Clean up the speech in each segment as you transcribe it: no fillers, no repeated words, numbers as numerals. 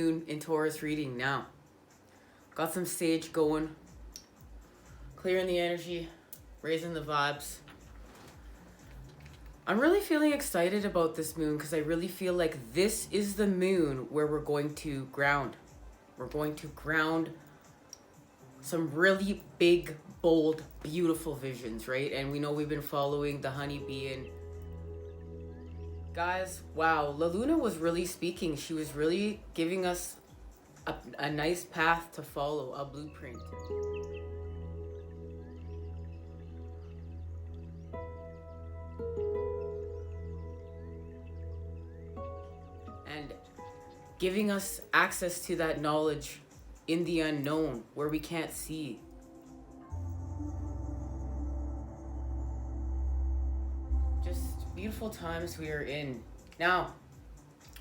moon in Taurus reading now. Got some sage going, clearing the energy, raising the vibes. I'm really feeling excited about this moon because I really feel like this is the moon where we're going to ground. We're going to ground some really big, bold, beautiful visions, right? And we know we've been following the honeybee, and guys, wow, La Luna was really speaking. She was really giving us a nice path to follow, a blueprint. And giving us access to that knowledge in the unknown where we can't see. Just beautiful times we are in. Now,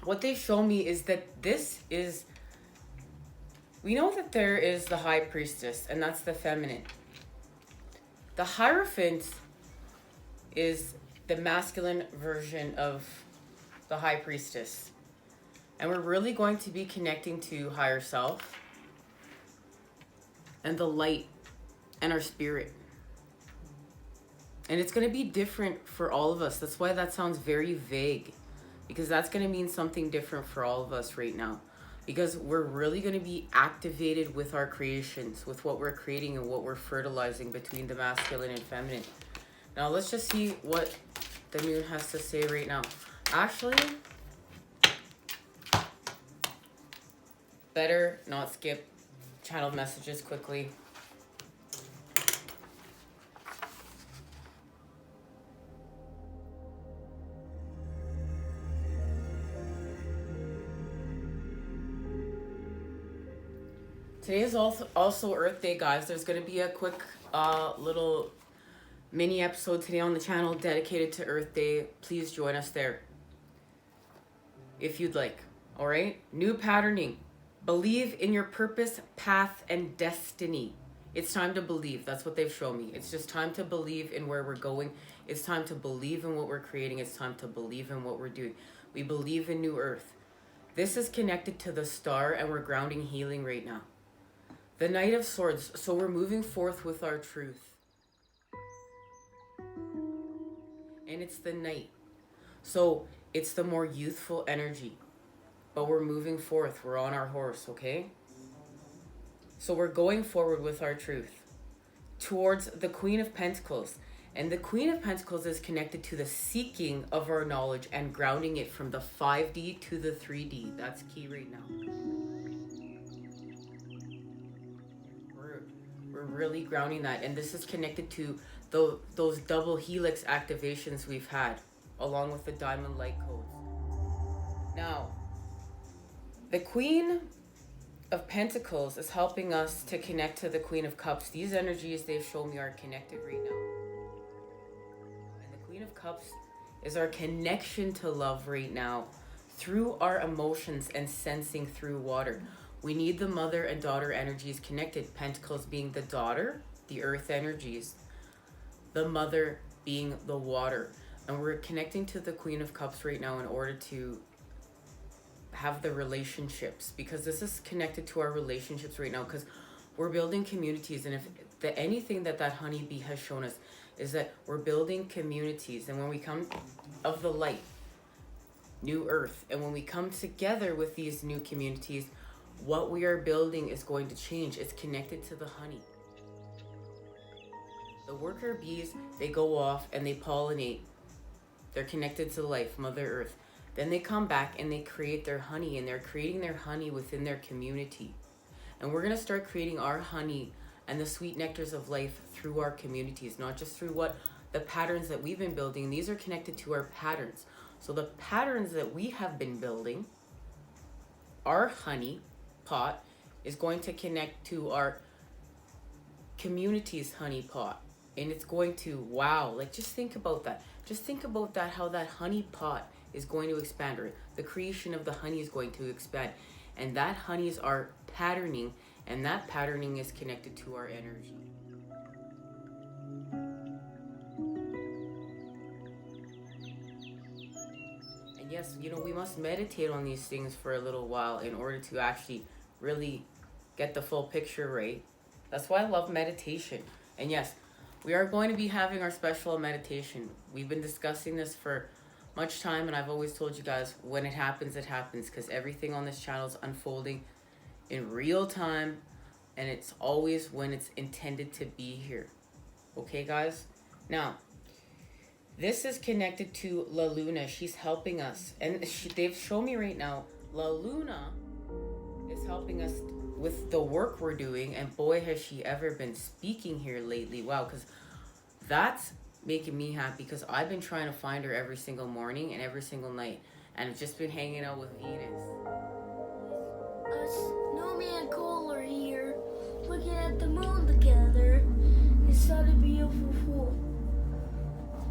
what they've shown me is that we know that there is the high priestess, and that's the feminine. The Hierophant is the masculine version of the high priestess. And we're really going to be connecting to higher self and the light and our spirit. And it's going to be different for all of us. That's why that sounds very vague, because that's going to mean something different for all of us right now. Because we're really going to be activated with our creations, with what we're creating and what we're fertilizing between the masculine and feminine. Now let's just see what the moon has to say right now. Actually, better not skip channeled messages quickly. Today is also Earth Day, guys. There's going to be a quick little mini episode today on the channel dedicated to Earth Day. Please join us there if you'd like. All right? New patterning. Believe in your purpose, path, and destiny. It's time to believe. That's what they've shown me. It's just time to believe in where we're going. It's time to believe in what we're creating. It's time to believe in what we're doing. We believe in New Earth. This is connected to the star, and we're grounding healing right now. The Knight of Swords. So we're moving forth with our truth. And it's the Knight. So it's the more youthful energy. But we're moving forth. We're on our horse, okay? So we're going forward with our truth towards the Queen of Pentacles. And the Queen of Pentacles is connected to the seeking of our knowledge and grounding it from the 5D to the 3D. That's key right now. We're really grounding that. And this is connected to those double helix activations we've had, along with the diamond light codes. Now, the Queen of Pentacles is helping us to connect to the Queen of Cups. These energies they've shown me are connected right now. And the Queen of Cups is our connection to love right now through our emotions and sensing through water. We need the mother and daughter energies connected. Pentacles being the daughter, the earth energies. The mother being the water. And we're connecting to the Queen of Cups right now in order to have the relationships, because this is connected to our relationships right now, because we're building communities. And if anything that honeybee has shown us is that we're building communities. And when we come of the light, New Earth, and when we come together with these new communities, what we are building is going to change. It's connected to the honey. The worker bees, they go off and they pollinate. They're connected to life, Mother Earth. Then they come back and they create their honey, and they're creating their honey within their community. And we're going to start creating our honey and the sweet nectars of life through our communities, not just through the patterns that we've been building. These are connected to our patterns. So the patterns that we have been building, our honey pot is going to connect to our community's honey pot. And it's going to, wow, like just think about that. Just think about that, how that honey pot is going to expand, or the creation of the honey is going to expand. And that honey is our patterning, and that patterning is connected to our energy. And yes, we must meditate on these things for a little while in order to actually really get the full picture right. That's why I love meditation. And yes, we are going to be having our special meditation. We've been discussing this for much time, and I've always told you guys, when it happens, because everything on this channel is unfolding in real time, and it's always when it's intended to be here. Okay, guys? Now, this is connected to La Luna. She's helping us. And they've shown me right now, La Luna is helping us with the work we're doing. And boy, has she ever been speaking here lately. Wow, because that's making me happy, because I've been trying to find her every single morning and every single night. And I've just been hanging out with Venus. Nomi and Cole are here looking at the moon together. It's such a beautiful full.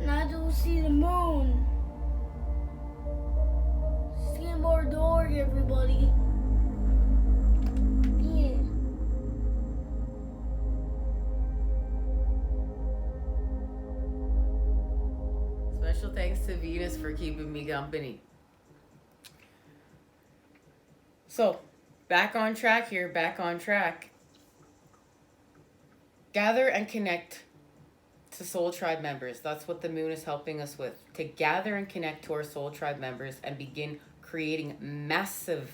And I don't see the moon. It's getting more dark, everybody. Yeah. Special thanks to Venus for keeping me company. So, back on track here, back on track. Gather and connect to Soul Tribe members. That's what the moon is helping us with. To gather and connect to our Soul Tribe members and begin creating massive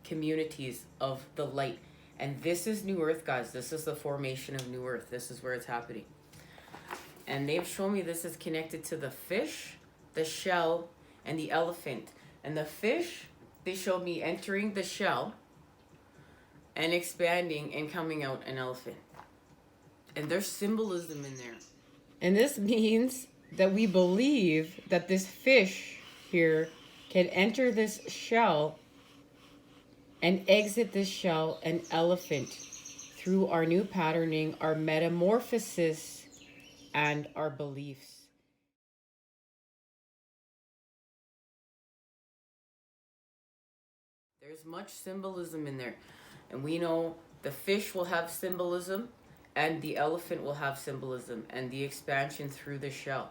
communities of the light. And this is New Earth, guys. This is the formation of New Earth. This is where it's happening. And they've shown me this is connected to the fish, the shell, and the elephant. And the fish, they showed me entering the shell and expanding and coming out an elephant. And there's symbolism in there. And this means that we believe that this fish here can enter this shell and exit this shell an elephant through our new patterning, our metamorphosis, and our beliefs. There's much symbolism in there. And we know the fish will have symbolism, and the elephant will have symbolism, and the expansion through the shell,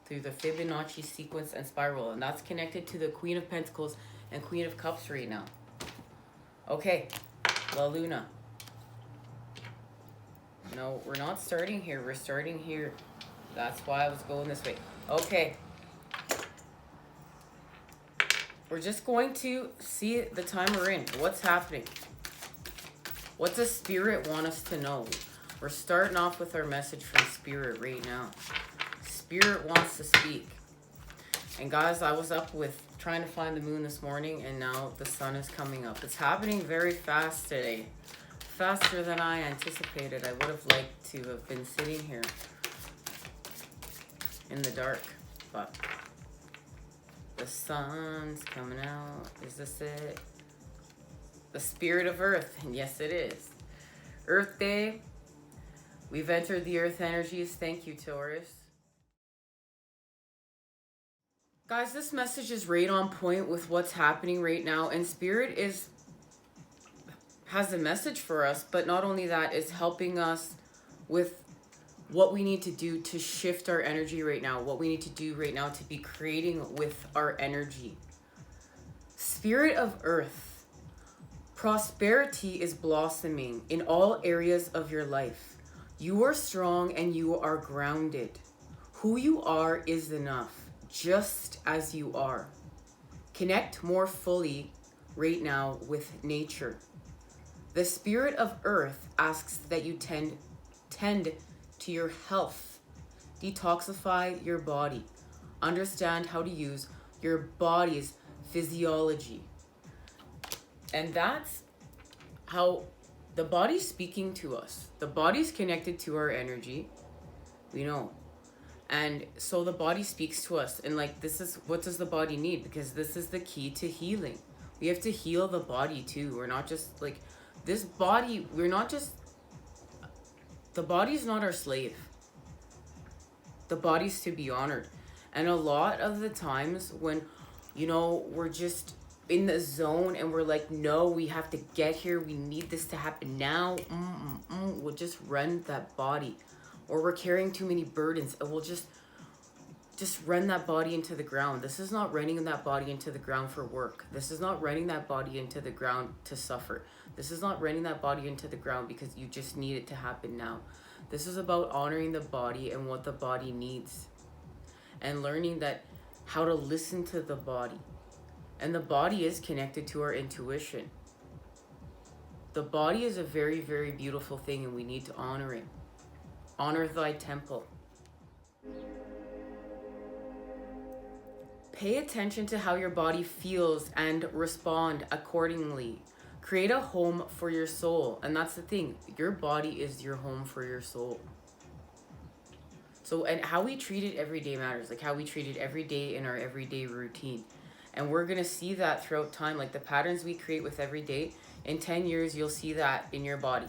through the Fibonacci sequence and spiral. And that's connected to the Queen of Pentacles and Queen of Cups right now. Okay, La Luna. No, we're not starting here. We're starting here. That's why I was going this way. Okay. We're just going to see the time we're in. What's happening? What does Spirit want us to know? We're starting off with our message from Spirit right now. Spirit wants to speak. And guys, I was up with trying to find the moon this morning, and now the sun is coming up. It's happening very fast today. Faster than I anticipated. I would have liked to have been sitting here in the dark, but the sun's coming out. Is this it? The spirit of Earth. And yes, it is. Earth Day. We've entered the Earth energies. Thank you, Taurus. Guys, this message is right on point with what's happening right now. And Spirit has a message for us. But not only that, it's helping us with what we need to do to shift our energy right now. What we need to do right now to be creating with our energy. Spirit of Earth. Prosperity is blossoming in all areas of your life. You are strong and you are grounded. Who you are is enough, just as you are. Connect more fully right now with nature. The Spirit of Earth asks that you tend to your health. Detoxify your body. Understand how to use your body's physiology. And that's how the body's speaking to us. The body's connected to our energy. We know. And so the body speaks to us. And like, this is, what does the body need? Because this is the key to healing. We have to heal the body too. We're not just like, this body, the body's not our slave. The body's to be honored. And a lot of the times when, we're just in the zone and we're like, no, we have to get here. We need this to happen now. We'll just run that body. Or we're carrying too many burdens and we'll just just run that body into the ground. This is not running that body into the ground for work. This is not running that body into the ground to suffer. This is not running that body into the ground because you just need it to happen now. This is about honoring the body and what the body needs, and learning that how to listen to the body. And the body is connected to our intuition. The body is a very, very beautiful thing, and we need to honor it. Honor thy temple. Pay attention to how your body feels and respond accordingly. Create a home for your soul. And that's the thing. Your body is your home for your soul. So, and how we treat it every day matters. Like how we treat it every day in our everyday routine. And we're going to see that throughout time. Like the patterns we create with every day, in 10 years, you'll see that in your body.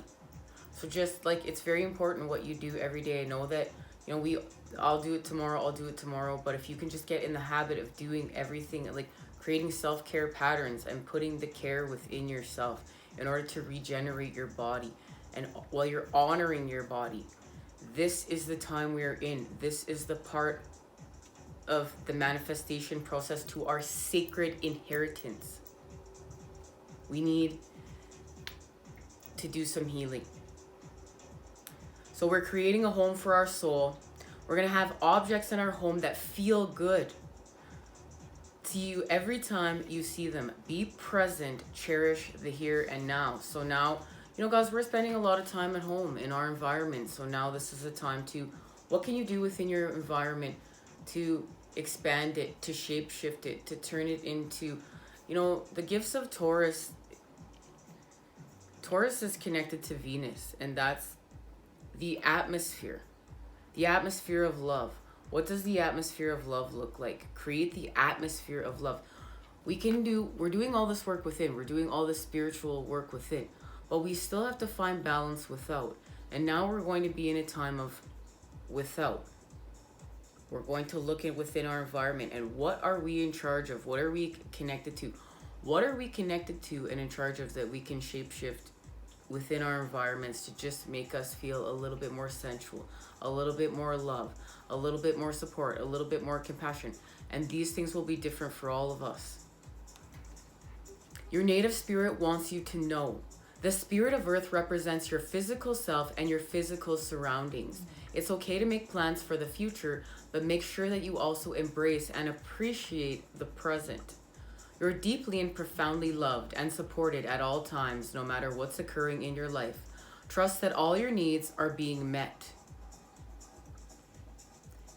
So just like, it's very important what you do every day. I know that, you know, I'll do it tomorrow. But if you can just get in the habit of doing everything, like creating self-care patterns and putting the care within yourself in order to regenerate your body. And while you're honoring your body, this is the time we are in. This is the part of the manifestation process to our sacred inheritance. We need to do some healing. So we're creating a home for our soul. We're going to have objects in our home that feel good to you every time you see them. Be present, cherish the here and now. So now, you know, guys, we're spending a lot of time at home in our environment. So now this is the time to, what can you do within your environment to expand it, to shape shift it, to turn it into, you know, the gifts of Taurus. Taurus is connected to Venus, and that's the atmosphere of love. What does the atmosphere of love look like? Create the atmosphere of love. We're doing all this work within. We're doing all this spiritual work within. But we still have to find balance without. And now we're going to be in a time of without. We're going to look at within our environment and what are we in charge of? What are we connected to? What are we connected to and in charge of that we can shape shift within our environments to just make us feel a little bit more sensual, a little bit more love, a little bit more support, a little bit more compassion. And these things will be different for all of us. Your native spirit wants you to know. The spirit of earth represents your physical self and your physical surroundings. It's okay to make plans for the future, but make sure that you also embrace and appreciate the present. You're deeply and profoundly loved and supported at all times, no matter what's occurring in your life. Trust that all your needs are being met.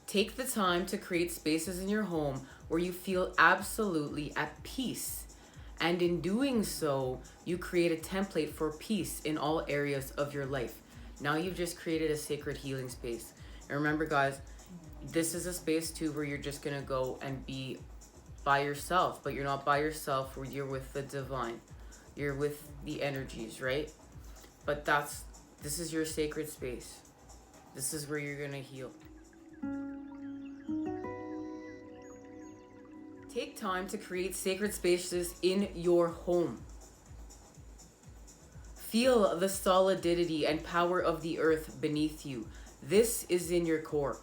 Take the time to create spaces in your home where you feel absolutely at peace. And in doing so, you create a template for peace in all areas of your life. Now you've just created a sacred healing space. And remember, guys, this is a space too where you're just going to go and be by yourself, but you're not by yourself, where you're with the divine. You're with the energies, right? But this is your sacred space. This is where you're going to heal. Take time to create sacred spaces in your home. Feel the solidity and power of the earth beneath you. This is in your core.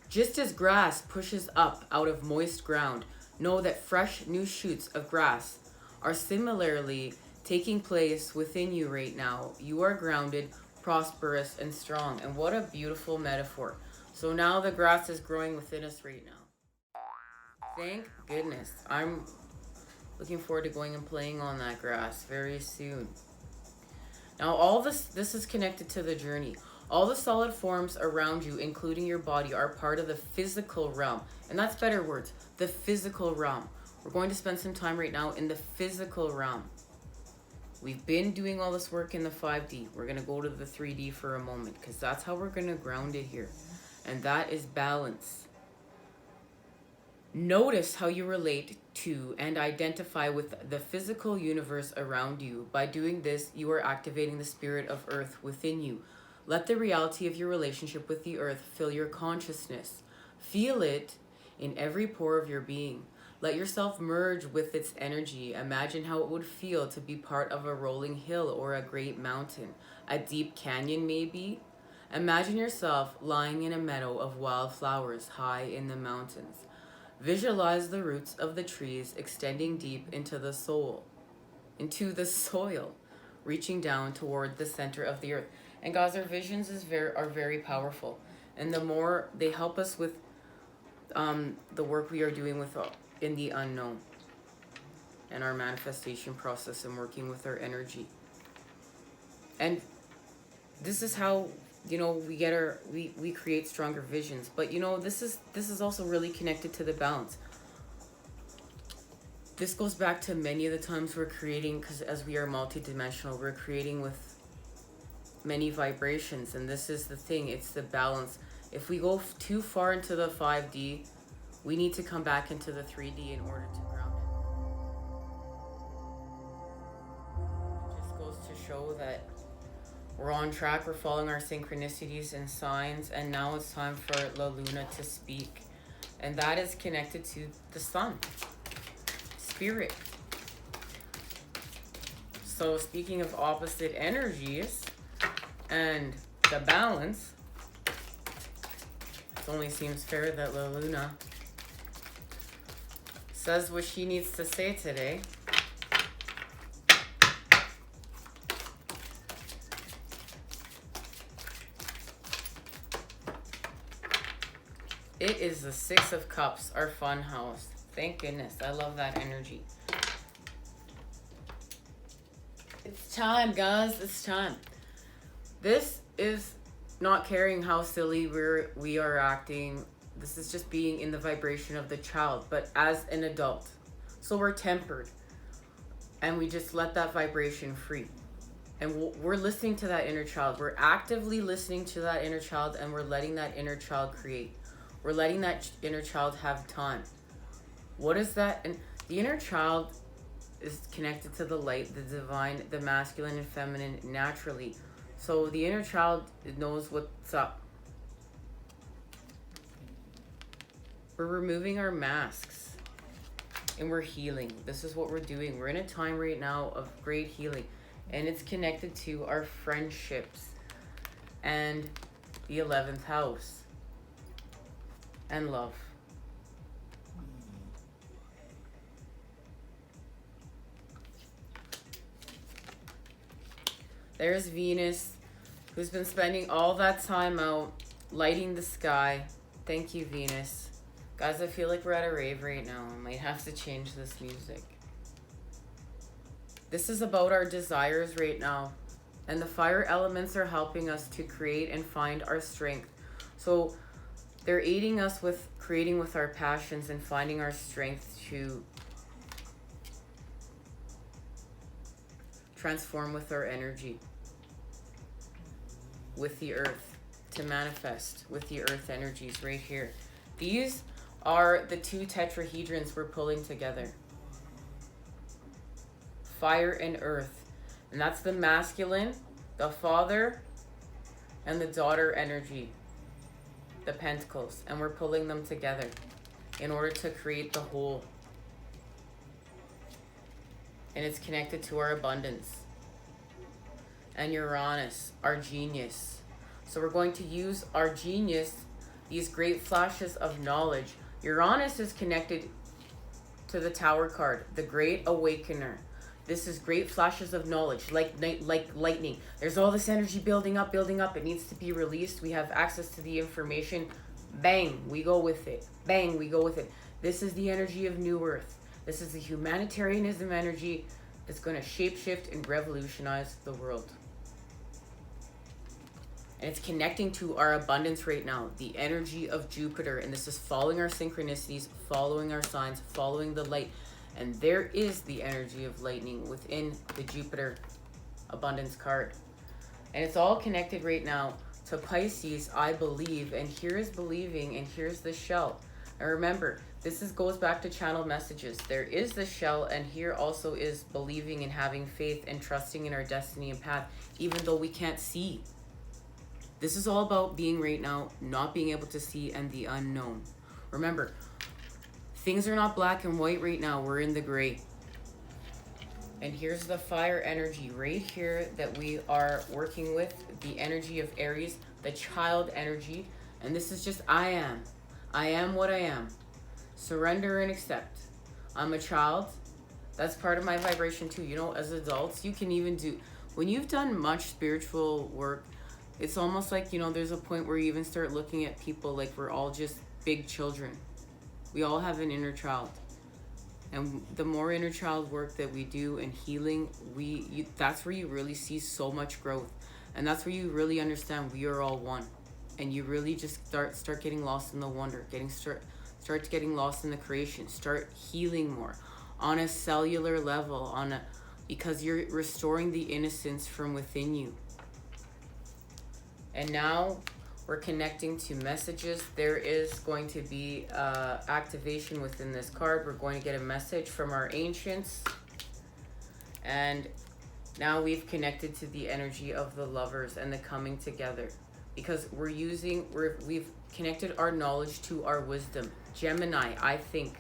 Just as grass pushes up out of moist ground, know that fresh new shoots of grass are similarly taking place within you right now. You are grounded, prosperous, and strong. And what a beautiful metaphor. So now the grass is growing within us right now. Thank goodness. I'm looking forward to going and playing on that grass very soon. Now all this is connected to the journey. All the solid forms around you, including your body, are part of the physical realm. And that's better words. The physical realm. We're going to spend some time right now in the physical realm. We've been doing all this work in the 5D. We're going to go to the 3D for a moment, because that's how we're going to ground it here. And that is balance. Notice how you relate to and identify with the physical universe around you. By doing this, you are activating the spirit of earth within you. Let the reality of your relationship with the earth fill your consciousness. Feel it in every pore of your being. Let yourself merge with its energy. Imagine how it would feel to be part of a rolling hill or a great mountain, a deep canyon maybe. Imagine yourself lying in a meadow of wildflowers high in the mountains. Visualize the roots of the trees extending deep into the soil, reaching down toward the center of the earth. And guys, our visions are very powerful. And the more they help us with the work we are doing with in the unknown and our manifestation process and working with our energy. And this is how, you know, we create stronger visions. But you know, this is also really connected to the balance. This goes back to many of the times we're creating, because as we are multidimensional, we're creating with many vibrations, and this is the thing, it's the balance. If we go too far into the 5D, we need to come back into the 3D in order to ground it. It just goes to show that we're on track, we're following our synchronicities and signs, and now it's time for La Luna to speak. And that is connected to the sun, spirit. So speaking of opposite energies and the balance, it only seems fair that La Luna says what she needs to say today. It is the 6 of Cups, our fun house. Thank goodness. I love that energy. It's time, guys. It's time. This is not caring how silly we are acting. This is just being in the vibration of the child, but as an adult. So we're tempered. And we just let that vibration free. And we're listening to that inner child. We're actively listening to that inner child, and we're letting that inner child create. We're letting that inner child have time. What is that? And the inner child is connected to the light, the divine, the masculine and feminine naturally. So the inner child knows what's up. We're removing our masks and we're healing. This is what we're doing. We're in a time right now of great healing, and it's connected to our friendships and the 11th house. And love. There's Venus, who's been spending all that time out lighting the sky. Thank you, Venus. Guys, I feel like we're at a rave right now. I might have to change this music. This is about our desires right now. And the fire elements are helping us to create and find our strength. So they're aiding us with creating with our passions and finding our strength to transform with our energy, with the earth, to manifest with the earth energies right here. These are the 2 tetrahedrons we're pulling together. Fire and earth. And that's the masculine, the father, and the daughter energy. The pentacles, and we're pulling them together in order to create the whole. And it's connected to our abundance. And Uranus, our genius. So we're going to use our genius, these great flashes of knowledge. Uranus is connected to the Tower card, the Great Awakener. This is great flashes of knowledge, like lightning. There's all this energy building up. It needs to be released. We have access to the information. Bang, we go with it. Bang, we go with it. This is the energy of New Earth. This is the humanitarianism energy that's going to shapeshift and revolutionize the world. And it's connecting to our abundance right now, the energy of Jupiter. And this is following our synchronicities, following our signs, following the light. And there is the energy of lightning within the Jupiter abundance card. And it's all connected right now to Pisces, I believe. And here is believing, and here's the shell. And remember, this goes back to channel messages. There is the shell, and here also is believing and having faith and trusting in our destiny and path, even though we can't see. This is all about being right now, not being able to see, and the unknown. Remember, things are not black and white right now. We're in the gray. And here's the fire energy right here that we are working with, the energy of Aries, the child energy. And this is just I am. I am what I am. Surrender and accept. I'm a child. That's part of my vibration too. You know, as adults, you can even do, when you've done much spiritual work, it's almost like, you know, there's a point where you even start looking at people like we're all just big children. We all have an inner child. And the more inner child work that we do and healing, that's where you really see so much growth. And that's where you really understand we are all one. And you really just start getting lost in the wonder, start getting lost in the creation, start healing more on a cellular level, because you're restoring the innocence from within you. And now we're connecting to messages. There is going to be activation within this card. We're going to get a message from our ancients. And now we've connected to the energy of the lovers and the coming together. Because we've connected our knowledge to our wisdom. Gemini, I think.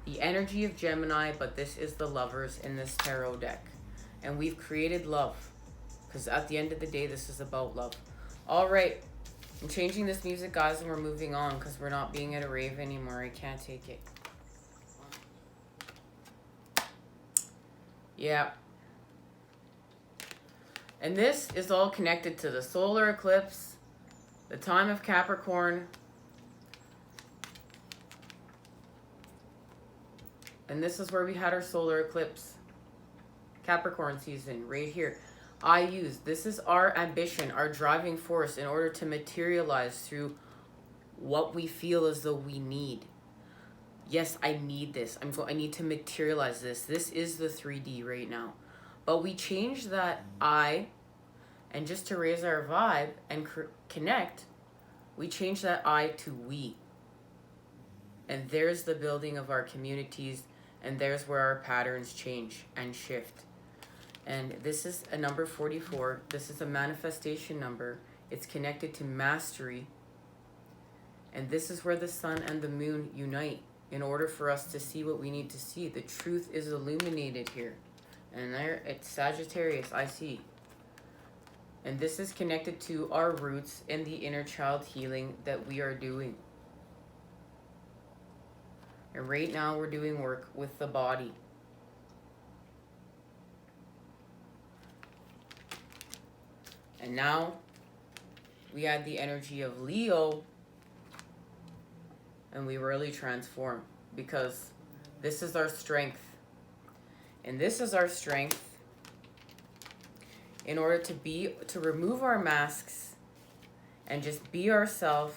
The energy of Gemini, but this is the lovers in this tarot deck. And we've created love. Because at the end of the day, this is about love. All right. I'm changing this music, guys, and we're moving on because we're not being at a rave anymore. I can't take it. Yeah. And this is all connected to the solar eclipse, the time of Capricorn. And this is where we had our solar eclipse. Capricorn season, right here. This is our ambition, our driving force in order to materialize through what we feel as though we need. Yes, I need this. I need to materialize this. This is the 3D right now. But we change that I, and just to raise our vibe and connect, we change that I to we. And there's the building of our communities, and there's where our patterns change and shift. And this is a number 44. This is a manifestation number. It's connected to mastery. And this is where the sun and the moon unite in order for us to see what we need to see. The truth is illuminated here. And there, it's Sagittarius, I see. And this is connected to our roots and the inner child healing that we are doing. And right now we're doing work with the body. And now we add the energy of Leo and we really transform, because this is our strength. And this is our strength in order to remove our masks and just be ourselves,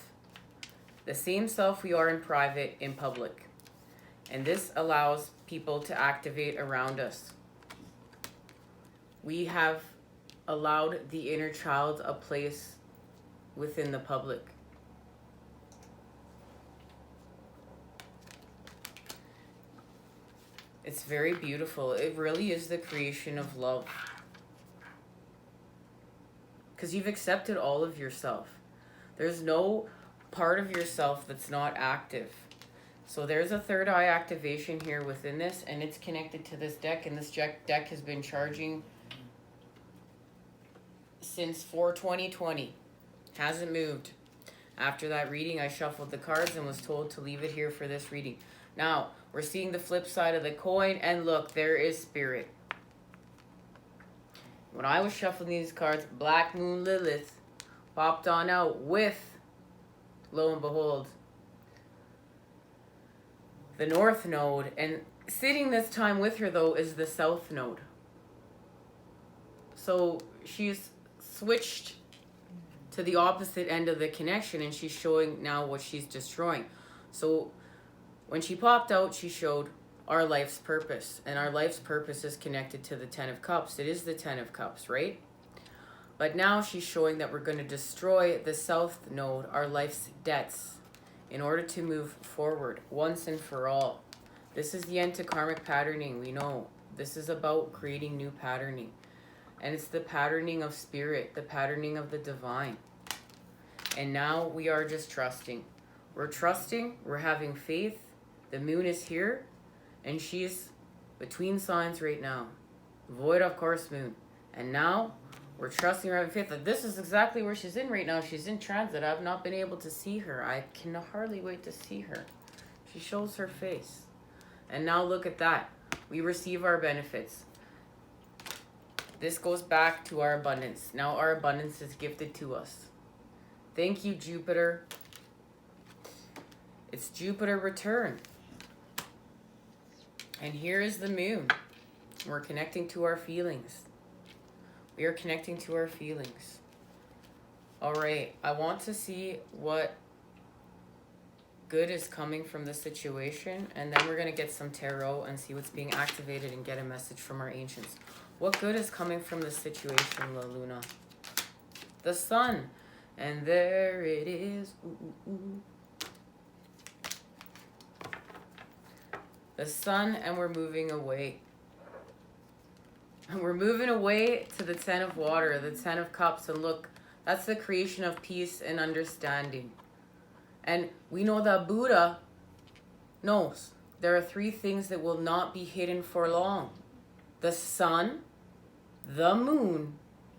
the same self we are in private, in public. And this allows people to activate around us. We have allowed the inner child a place within the public. It's very beautiful. It really is the creation of love. Because you've accepted all of yourself. There's no part of yourself that's not active. So there's a third eye activation here within this, and it's connected to this deck, and this deck has been charging since 4/20/20. Hasn't moved. After that reading, I shuffled the cards and was told to leave it here for this reading. Now, we're seeing the flip side of the coin, and look, there is spirit. When I was shuffling these cards, Black Moon Lilith popped on out with, lo and behold, the North Node. And sitting this time with her, though, is the South Node. So she's switched to the opposite end of the connection, and she's showing now what she's destroying. So when she popped out, she showed our life's purpose, and our life's purpose is connected to the 10 of Cups. It is the 10 of Cups, right? But now she's showing that we're going to destroy the South Node, our life's debts, in order to move forward once and for all. This is the end to karmic patterning. We know this is about creating new patterning. And it's the patterning of spirit, the patterning of the divine. And now we are just trusting. We're trusting, we're having faith. The moon is here, And she's between signs right now. Void of course moon. And now we're trusting her having faith that this is exactly where she's in right now. She's in transit. I've not been able to see her. I can hardly wait to see her. She shows her face. And now look at that. We receive our benefits. This goes back to our abundance. Now our abundance is gifted to us. Thank you, Jupiter. It's Jupiter return. And here is the moon. We're connecting to our feelings. We are connecting to our feelings. All right, I want to see what good is coming from the situation, and then we're going to get some tarot and see what's being activated and get a message from our ancients. What good is coming from the situation, La Luna? The sun. And there it is. Ooh, ooh, ooh. The sun, and we're moving away. And we're moving away to the 10 of water, the 10 of cups. And look, that's the creation of peace and understanding. And we know that Buddha knows there are 3 things that will not be hidden for long. The sun, the moon,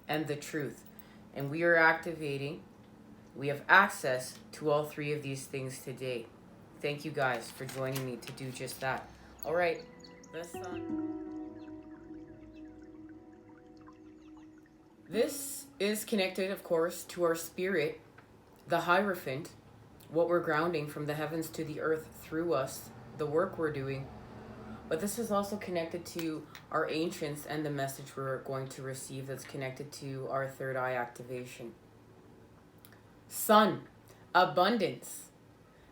and the truth. And we are activating. We have access to all 3 of these things today. Thank you guys for joining me to do just that. All right, the sun. This is connected, of course, to our spirit, the Hierophant, what we're grounding from the heavens to the earth through us, the work we're doing. But this is also connected to our ancients and the message we're going to receive that's connected to our third eye activation. Sun, abundance.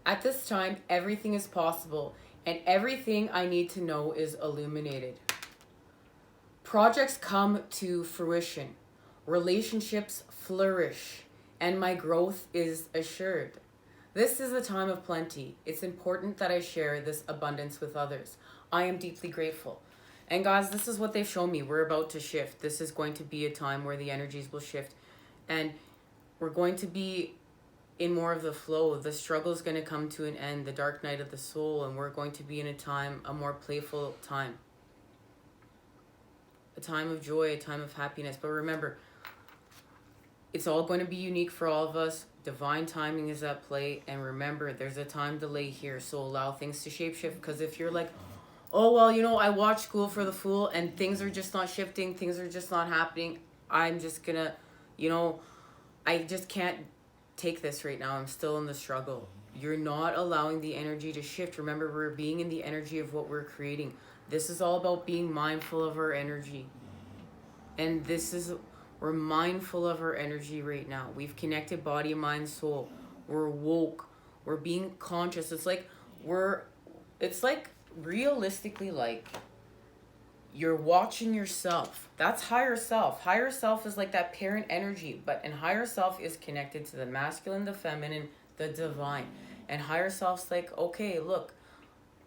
At this time, everything is possible, and everything I need to know is illuminated. Projects come to fruition. Relationships flourish, and my growth is assured. This is a time of plenty. It's important that I share this abundance with others. I am deeply grateful. And guys, this is what they've shown me. We're about to shift. This is going to be a time where the energies will shift, and we're going to be in more of the flow. The struggle is going to come to an end, the dark night of the soul, and we're going to be in a more playful time. A time of joy, a time of happiness. But remember, it's all going to be unique for all of us. Divine timing is at play. And remember, there's a time delay here. So allow things to shapeshift. Because if you're like, oh, well, I watched School for the Fool and things are just not shifting. Things are just not happening. I'm just going to, I just can't take this right now. I'm still in the struggle. You're not allowing the energy to shift. Remember, we're being in the energy of what we're creating. This is all about being mindful of our energy. And we're mindful of our energy right now. We've connected body, mind, soul. We're woke. We're being conscious. It's like realistically like you're watching yourself. That's higher self. Higher self is like that parent energy, and higher self is connected to the masculine, the feminine, the divine. And higher self's like, okay, look,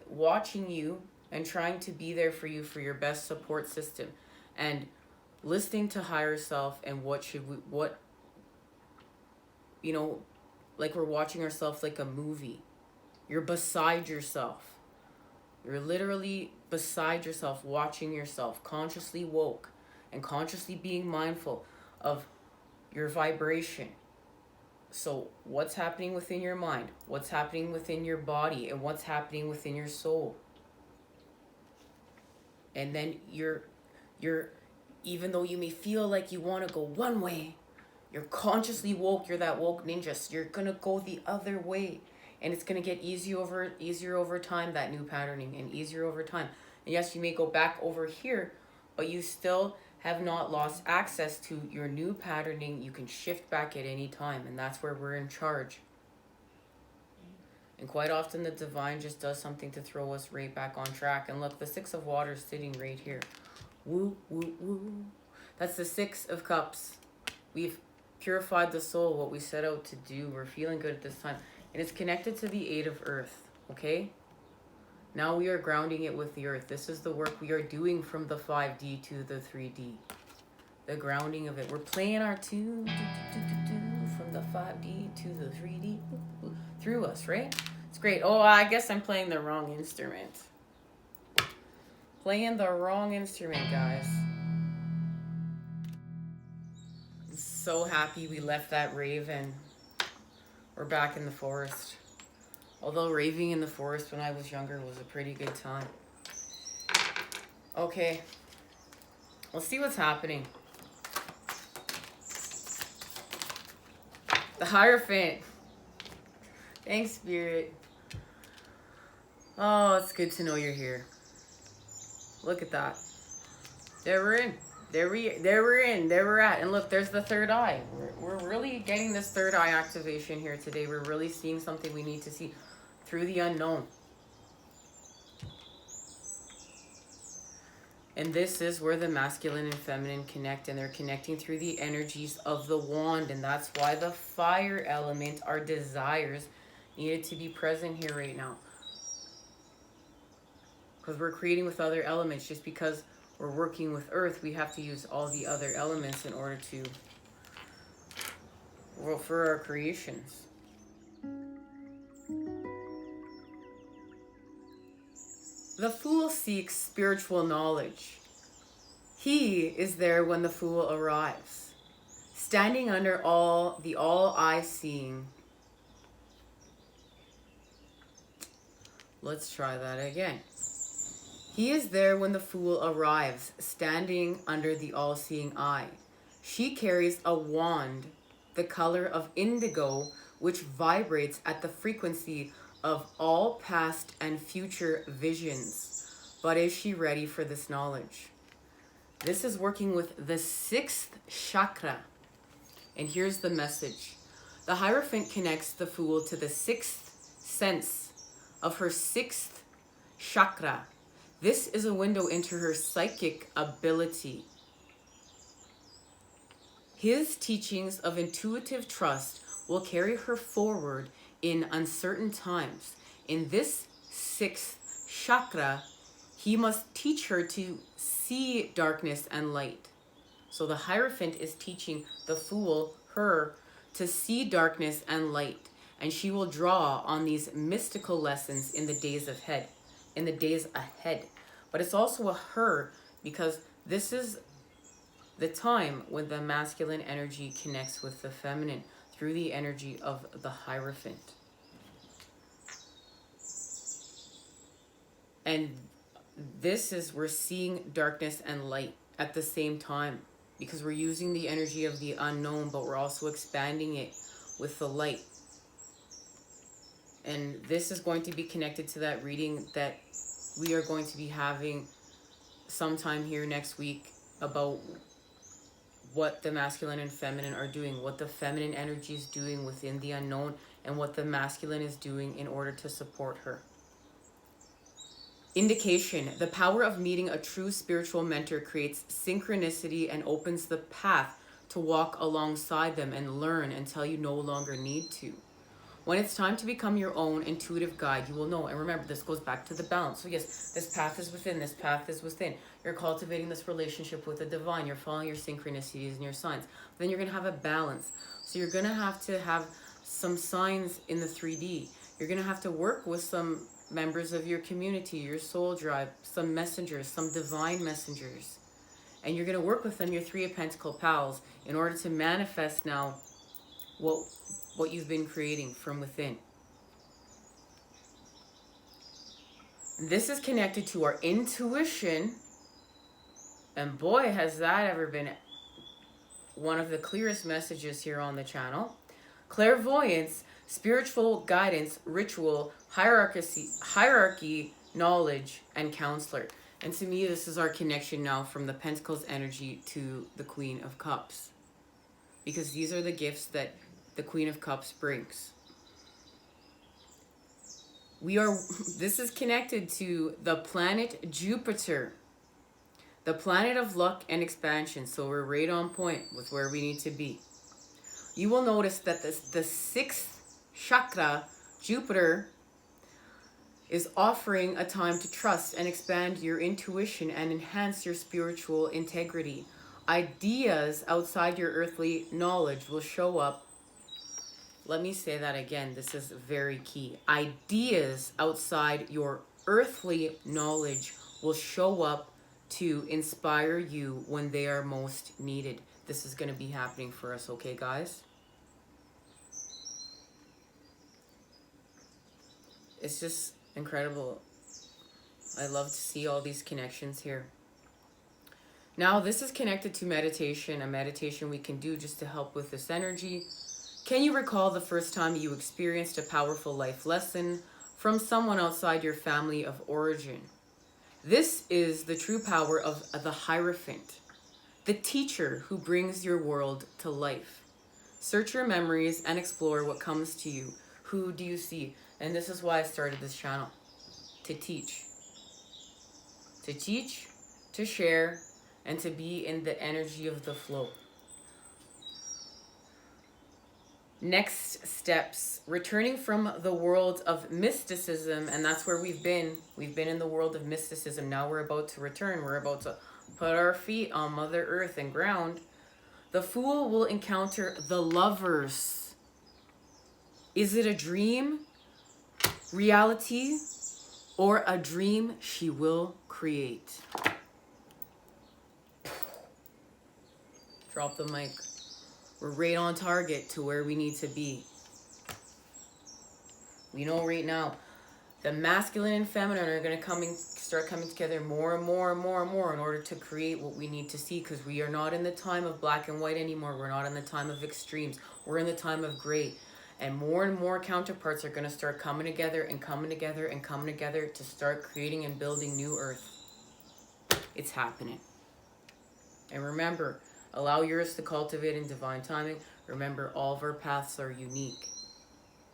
watching you and trying to be there for you for your best support system. And listening to higher self and like we're watching ourselves like a movie. You're beside yourself. You're literally beside yourself, watching yourself, consciously woke and consciously being mindful of your vibration. So what's happening within your mind, what's happening within your body, and what's happening within your soul. And then you're even though you may feel like you want to go one way, you're consciously woke. You're that woke ninja. So you're going to go the other way. And it's going to get easier over time, that new patterning, and easier over time. And yes, you may go back over here, but you still have not lost access to your new patterning. You can shift back at any time, and that's where we're in charge. And quite often the divine just does something to throw us right back on track. And look, the 6 of water is sitting right here. Woo, woo, woo. That's the 6 of cups. We've purified the soul, what we set out to do. We're feeling good at this time. And it's connected to the 8 of earth, okay? Now we are grounding it with the earth. This is the work we are doing from the 5D to the 3D. The grounding of it. We're playing our tune from the 5D to the 3D through us, right? It's great. Oh, I guess I'm playing the wrong instrument. playing the wrong instrument, guys. I'm so happy we left that rave and we're back in the forest. Although raving in the forest when I was younger was a pretty good time. Okay, let's see what's happening. The Hierophant. Thanks, Spirit. Oh, it's good to know you're here. Look at that. There we're in. There we're at. And look, there's the third eye. We're really getting this third eye activation here today. We're really seeing something we need to see through the unknown. And this is where the masculine and feminine connect, and they're connecting through the energies of the wand. And that's why the fire element, our desires, needed to be present here right now. Because we're creating with other elements. Just because we're working with earth, we have to use all the other elements in order to, well, for our creations. The fool seeks spiritual knowledge. He is there when the fool arrives, standing under the all-eye-seeing. Let's try that again. He is there when the fool arrives, standing under the all-seeing eye. She carries a wand, the color of indigo, which vibrates at the frequency of all past and future visions. But is she ready for this knowledge? This is working with the sixth chakra. And here's the message. The Hierophant connects the fool to the sixth sense of her sixth chakra. This is a window into her psychic ability. His teachings of intuitive trust will carry her forward in uncertain times. In this sixth chakra, he must teach her to see darkness and light. So the Hierophant is teaching the fool, her, to see darkness and light. And she will draw on these mystical lessons in the days ahead. But it's also a her, because this is the time when the masculine energy connects with the feminine through the energy of the Hierophant. And this is, we're seeing darkness and light at the same time, because we're using the energy of the unknown, but we're also expanding it with the light. And this is going to be connected to that reading that we are going to be having sometime here next week about what the masculine and feminine are doing, what the feminine energy is doing within the unknown, and what the masculine is doing in order to support her. Indication: the power of meeting a true spiritual mentor creates synchronicity and opens the path to walk alongside them and learn until you no longer need to. When it's time to become your own intuitive guide, you will know. And remember, this goes back to the balance. So yes, this path is within, this path is within. You're cultivating this relationship with the divine. You're following your synchronicities and your signs. But then you're going to have a balance. So you're going to have some signs in the 3D. You're going to have to work with some members of your community, your soul tribe, some messengers, some divine messengers. And you're going to work with them, your Three of Pentacle pals, in order to manifest now what you've been creating from within. This is connected to our intuition. And boy, has that ever been one of the clearest messages here on the channel. Clairvoyance, spiritual guidance, ritual, hierarchy, knowledge, and counselor. And to me, this is our connection now from the Pentacles energy to the Queen of Cups. Because these are the gifts that the Queen of Cups brings. This is connected to the planet Jupiter, the planet of luck and expansion. So we're right on point with where we need to be. You will notice that the sixth chakra, Jupiter, is offering a time to trust and expand your intuition and enhance your spiritual integrity. Ideas outside your earthly knowledge will show up. Let me say that again. This is very key. Ideas outside your earthly knowledge will show up to inspire you when they are most needed. This is going to be happening for us, okay, guys? It's just incredible. I love to see all these connections here. Now, this is connected to meditation, a meditation we can do just to help with this energy. Can you recall the first time you experienced a powerful life lesson from someone outside your family of origin? This is the true power of the Hierophant, the teacher who brings your world to life. Search your memories and explore what comes to you. Who do you see? And this is why I started this channel, to teach. To teach, to share, and to be in the energy of the flow. Next steps, returning from the world of mysticism, and that's where we've been. We've been in the world of mysticism. Now we're about to return. We're about to put our feet on Mother Earth and ground. The fool will encounter the lovers. Is it a dream, reality, or a dream she will create? Drop the mic. We're right on target to where we need to be. We know right now the masculine and feminine are going to start coming together more and more and more and more in order to create what we need to see, because we are not in the time of black and white anymore. We're not in the time of extremes. We're in the time of gray. And more counterparts are going to start coming together and coming together and coming together to start creating and building new earth. It's happening. And remember, allow yours to cultivate in divine timing. Remember, all of our paths are unique.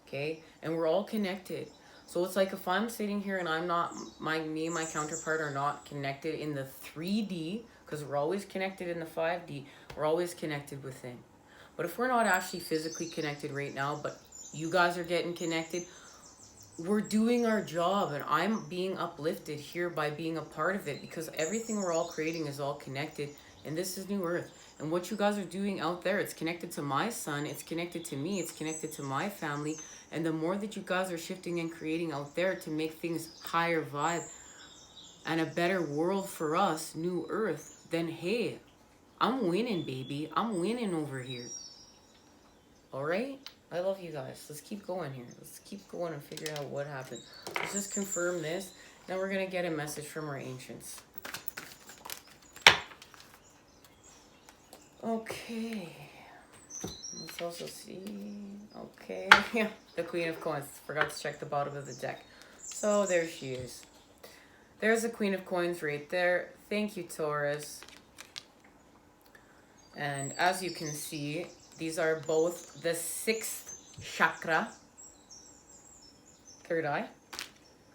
Okay? And we're all connected. So it's like if I'm sitting here and I'm not, me and my counterpart are not connected in the 3D, because we're always connected in the 5D, we're always connected within. But if we're not actually physically connected right now, but you guys are getting connected, we're doing our job, and I'm being uplifted here by being a part of it, because everything we're all creating is all connected, and this is New Earth. And what you guys are doing out there, it's connected to my son, it's connected to me, it's connected to my family. And the more that you guys are shifting and creating out there to make things higher vibe and a better world for us, New Earth, then hey, I'm winning, baby. I'm winning over here. All right? I love you guys. Let's keep going here. Let's keep going and figure out what happened. Let's just confirm this. Now we're going to get a message from our ancients. Okay. Let's also see. Okay. Yeah, the Queen of Coins. Forgot to check the bottom of the deck. So there she is. There's the Queen of Coins right there. Thank you, Taurus. And as you can see, these are both the 6th chakra. Third eye.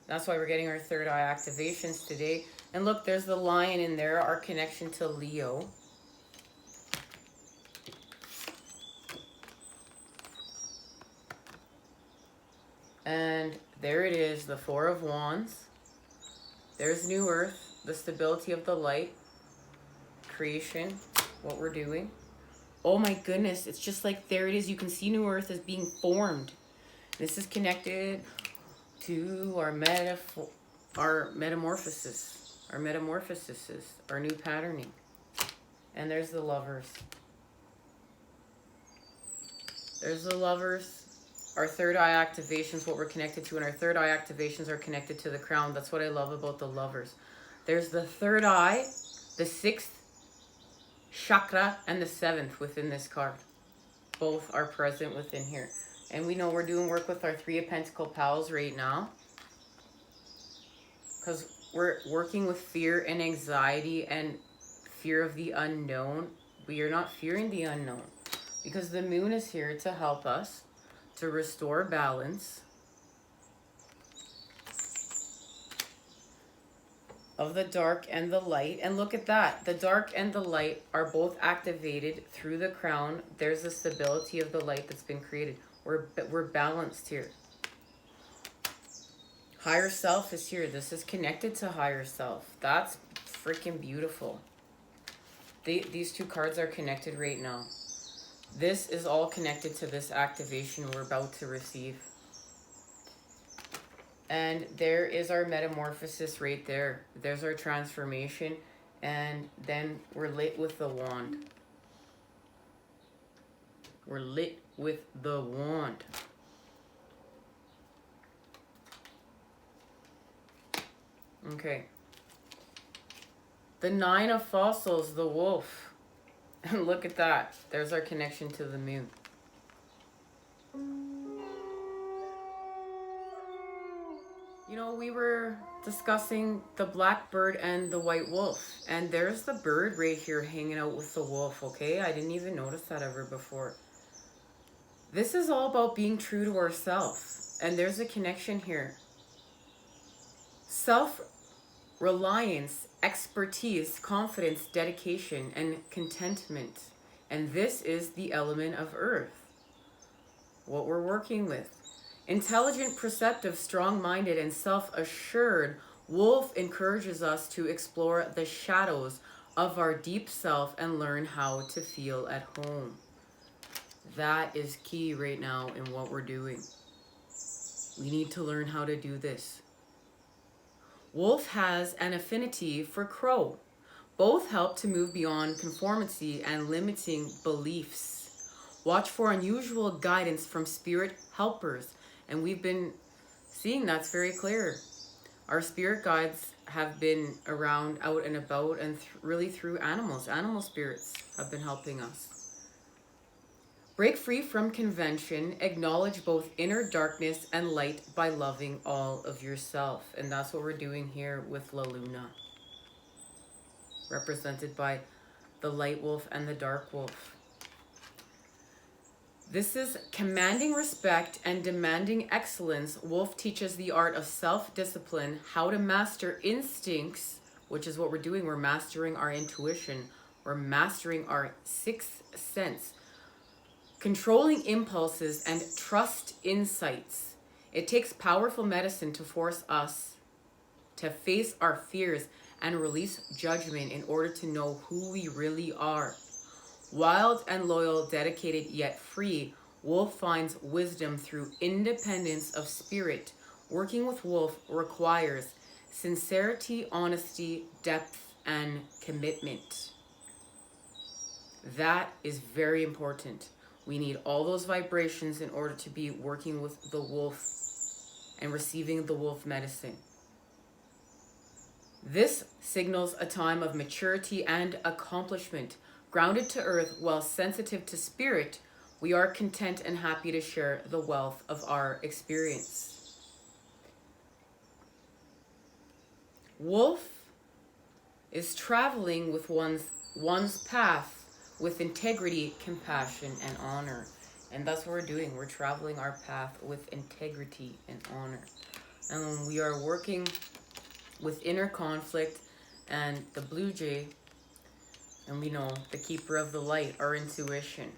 That's why we're getting our third eye activations today. And look, there's the lion in there, our connection to Leo. And there it is, the 4 of Wands. There's New Earth, the stability of the light, creation, what we're doing. Oh my goodness, it's just like there it is. You can see New Earth as being formed. This is connected to our metamorphosis, our new patterning. And there's the lovers. There's the lovers. Our third eye activations, what we're connected to, and our third eye activations are connected to the crown. That's what I love about the lovers. There's the third eye, the 6th chakra, and the 7th within this card. Both are present within here. And we know we're doing work with our 3 of Pentacle pals right now, because we're working with fear and anxiety and fear of the unknown. We are not fearing the unknown, because the moon is here to help us to restore balance of the dark and the light. And look at that. The dark and the light are both activated through the crown. There's the stability of the light that's been created. We're balanced here. Higher self is here. This is connected to higher self. That's freaking beautiful. These 2 cards are connected right now. This is all connected to this activation we're about to receive. And there is our metamorphosis right there. There's our transformation. And then we're lit with the wand. We're lit with the wand. Okay. The 9 of fossils, the wolf. And look at that. There's our connection to the moon. You know, we were discussing the black bird and the white wolf. And there's the bird right here hanging out with the wolf, okay? I didn't even notice that ever before. This is all about being true to ourselves. And there's a connection here. Self-reliance, expertise, confidence, dedication, and contentment. And this is the element of earth. What we're working with. Intelligent, perceptive, strong-minded, and self-assured, wolf encourages us to explore the shadows of our deep self and learn how to feel at home. That is key right now in what we're doing. We need to learn how to do this. Wolf has an affinity for crow. Both help to move beyond conformity and limiting beliefs. Watch for unusual guidance from spirit helpers. And we've been seeing that's very clear. Our spirit guides have been around, out and about, and really through animals. Animal spirits have been helping us. Break free from convention. Acknowledge both inner darkness and light by loving all of yourself. And that's what we're doing here with La Luna. Represented by the light wolf and the dark wolf. This is commanding respect and demanding excellence. Wolf teaches the art of self-discipline, how to master instincts, which is what we're doing. We're mastering our intuition. We're mastering our sixth sense. Controlling impulses and trust insights. It takes powerful medicine to force us to face our fears and release judgment in order to know who we really are. Wild and loyal, dedicated yet free, wolf finds wisdom through independence of spirit. Working with wolf requires sincerity, honesty, depth, and commitment. That is very important. We need all those vibrations in order to be working with the wolf and receiving the wolf medicine. This signals a time of maturity and accomplishment. Grounded to earth while sensitive to spirit, we are content and happy to share the wealth of our experience. Wolf is traveling with one's path with integrity, compassion, and honor. And that's what we're doing. We're traveling our path with integrity and honor. And we are working with inner conflict and the blue jay. And we know the keeper of the light, our intuition.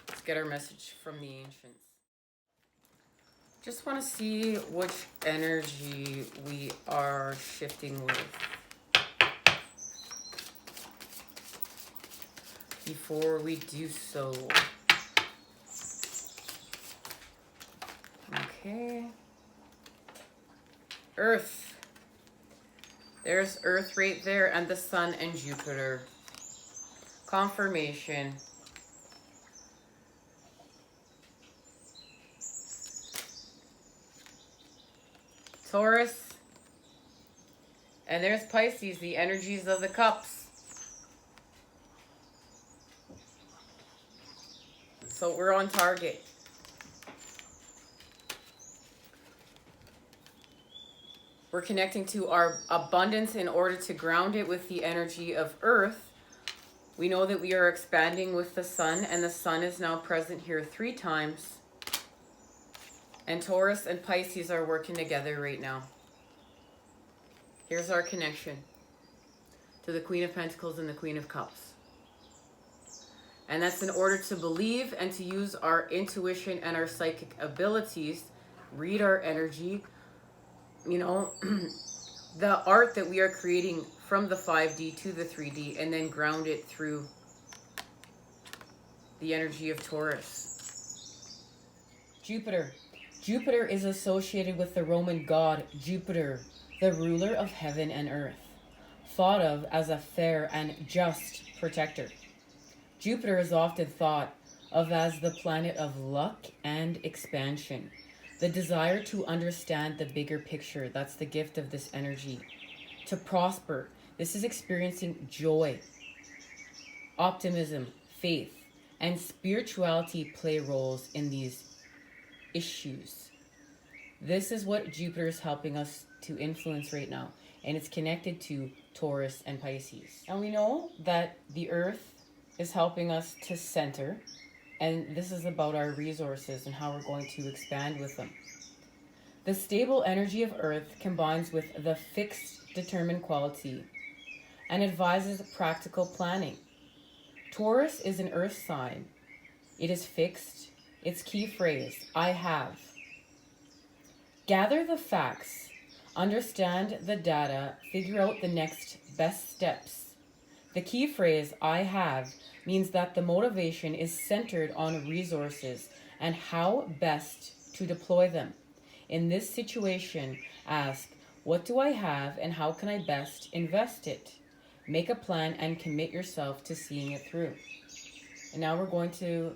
Let's get our message from the ancients. Just want to see which energy we are shifting with before we do so. Okay. Earth. There's Earth right there, and the Sun and Jupiter. Confirmation. Taurus. And there's Pisces, the energies of the cups. So we're on target. We're connecting to our abundance in order to ground it with the energy of Earth. We know that we are expanding with the Sun, and the Sun is now present here 3 times. And Taurus and Pisces are working together right now. Here's our connection to the Queen of Pentacles and the Queen of Cups. And that's in order to believe and to use our intuition and our psychic abilities, read our energy, you know, the art that we are creating from the 5D to the 3D, and then ground it through the energy of Taurus. Jupiter. Jupiter is associated with the Roman god Jupiter, the ruler of heaven and earth, thought of as a fair and just protector. Jupiter is often thought of as the planet of luck and expansion, the desire to understand the bigger picture. That's the gift of this energy. To prosper, this is experiencing joy, optimism, faith, and spirituality play roles in these issues. This is what Jupiter is helping us to influence right now, and it's connected to Taurus and Pisces. And we know that the Earth is helping us to center, and this is about our resources and how we're going to expand with them. The stable energy of Earth combines with the fixed, determined quality and advises practical planning. Taurus is an Earth sign. It is fixed. Its key phrase, I have. Gather the facts, understand the data, figure out the next best steps. The key phrase, I have, means that the motivation is centered on resources and how best to deploy them. In this situation, ask, what do I have and how can I best invest it? Make a plan and commit yourself to seeing it through. And now we're going to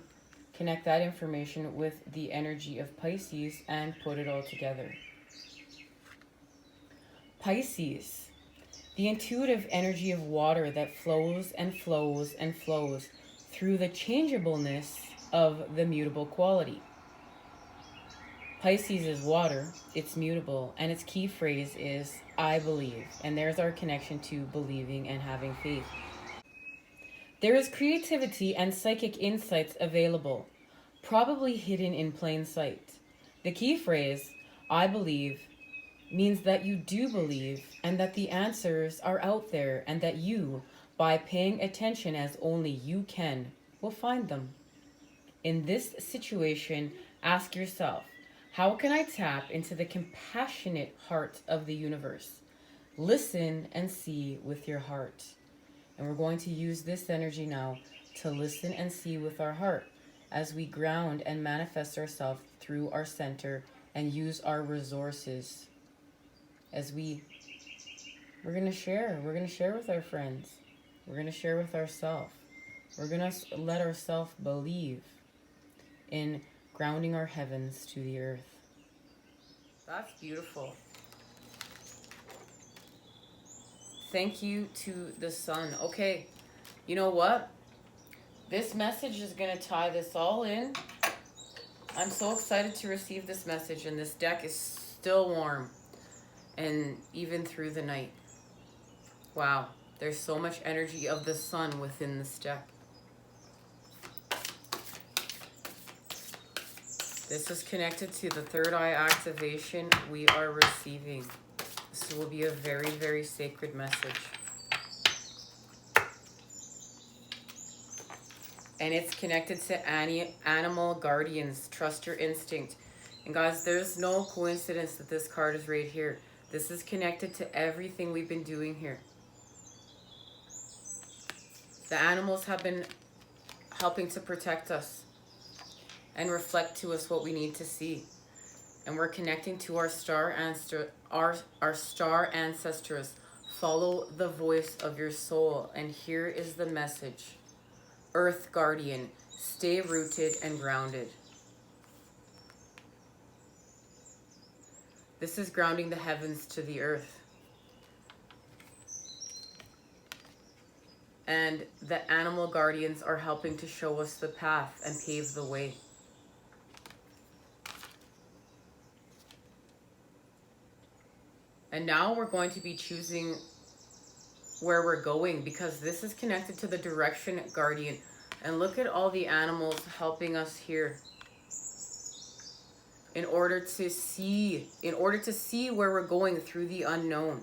connect that information with the energy of Pisces and put it all together. Pisces, the intuitive energy of water that flows and flows and flows through the changeableness of the mutable quality. Pisces is water, it's mutable, and its key phrase is, I believe. And there's our connection to believing and having faith. There is creativity and psychic insights available, probably hidden in plain sight. The key phrase, I believe, means that you do believe and that the answers are out there and that you, by paying attention as only you can, will find them. In this situation, ask yourself, how can I tap into the compassionate heart of the universe? Listen and see with your heart. And we're going to use this energy now to listen and see with our heart as we ground and manifest ourselves through our center and use our resources. As we're going to share with our friends. We're going to share with ourselves. We're going to let ourselves believe in grounding our heavens to the earth. That's beautiful. Thank you to the sun. Okay, you know what? This message is going to tie this all in. I'm so excited to receive this message, and this deck is still warm. And even through the night. Wow, there's so much energy of the sun within this deck. This is connected to the third eye activation we are receiving. This will be a very, very sacred message. And it's connected to animal guardians. Trust your instinct. And guys, there's no coincidence that this card is right here. This is connected to everything we've been doing here. The animals have been helping to protect us and reflect to us what we need to see. And we're connecting to our star ancestors. Follow the voice of your soul. And here is the message. Earth Guardian, stay rooted and grounded. This is grounding the heavens to the earth. And the animal guardians are helping to show us the path and pave the way. And now we're going to be choosing where we're going, because this is connected to the direction guardian. And look at all the animals helping us here. In order to see where we're going through the unknown.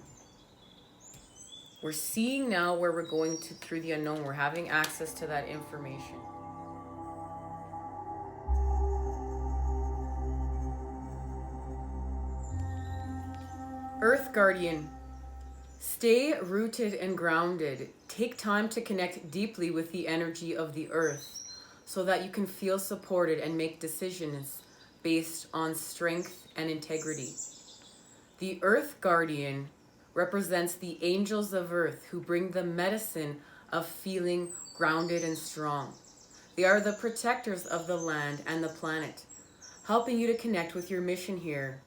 We're seeing now where we're going through the unknown. We're having access to that information. Earth Guardian, stay rooted and grounded. Take time to connect deeply with the energy of the earth. so that you can feel supported and make decisions based on strength and integrity. The Earth Guardian represents the angels of Earth who bring the medicine of feeling grounded and strong. They are the protectors of the land and the planet, helping you to connect with your mission here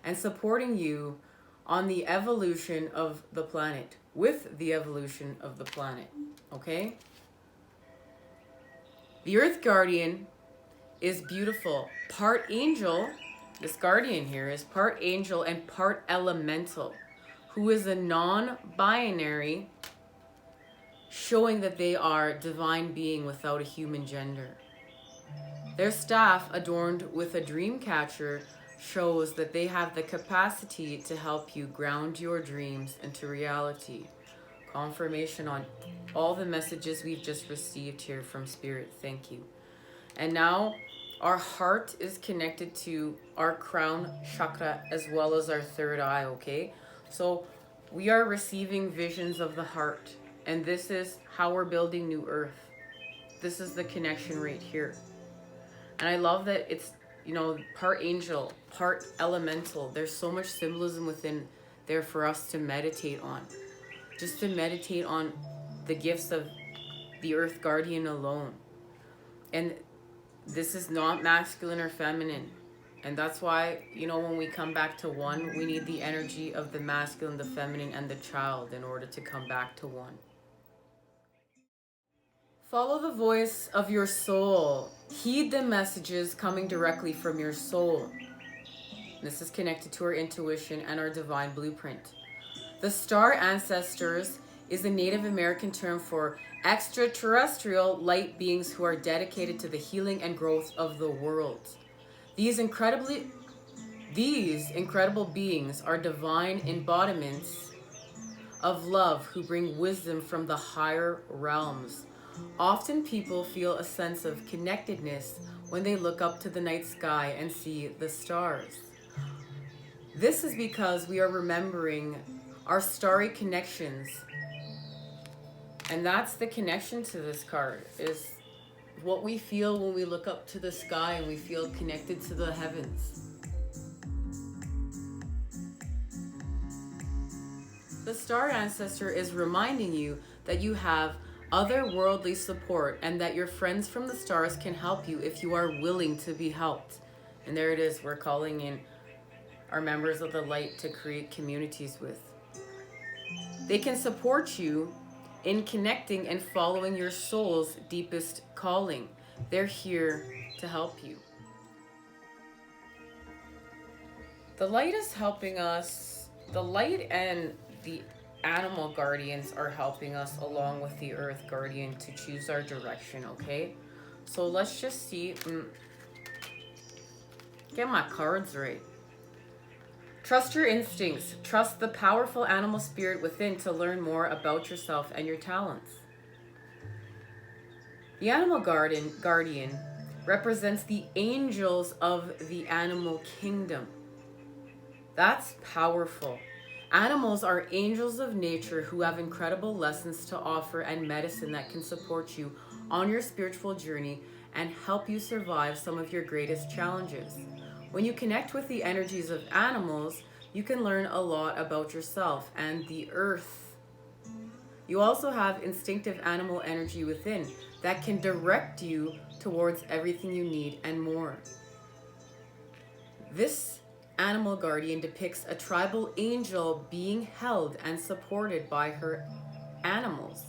and supporting you on the evolution of the planet, with the evolution of the planet, okay? The Earth Guardian is beautiful. Part angel, this guardian here is part angel and part elemental, who is a non-binary, showing that they are divine being without a human gender. Their staff, adorned with a dream catcher, shows that they have the capacity to help you ground your dreams into reality. Confirmation on all the messages we've just received here from Spirit. Thank you. And now our heart is connected to our crown chakra as well as our third eye, okay? So we are receiving visions of the heart, and this is how we're building new earth. This is the connection right here. And I love that it's, you know, part angel, part elemental. There's so much symbolism within there for us to meditate on. Just to meditate on the gifts of the Earth Guardian alone. And this is not masculine or feminine. And that's why, you know, when we come back to one, we need the energy of the masculine, the feminine, and the child in order to come back to one. Follow the voice of your soul. Heed the messages coming directly from your soul. This is connected to our intuition and our divine blueprint. The star ancestors is a Native American term for extraterrestrial light beings who are dedicated to the healing and growth of the world. These incredible beings are divine embodiments of love who bring wisdom from the higher realms. Often people feel a sense of connectedness when they look up to the night sky and see the stars. This is because we are remembering our starry connections. And that's the connection to this card, is what we feel when we look up to the sky and we feel connected to the heavens. The star ancestor is reminding you that you have otherworldly support and that your friends from the stars can help you if you are willing to be helped. And there it is, we're calling in our members of the light to create communities with. They can support you in connecting and following your soul's deepest calling. They're here to help you. The light is helping us. The light and the animal guardians are helping us along with the earth guardian to choose our direction, okay? So let's just see. Get my cards right. Trust your instincts. Trust the powerful animal spirit within to learn more about yourself and your talents. The animal guardian represents the angels of the animal kingdom. That's powerful. Animals are angels of nature who have incredible lessons to offer and medicine that can support you on your spiritual journey and help you survive some of your greatest challenges. When you connect with the energies of animals, you can learn a lot about yourself and the earth. You also have instinctive animal energy within that can direct you towards everything you need and more. This animal guardian depicts a tribal angel being held and supported by her animals.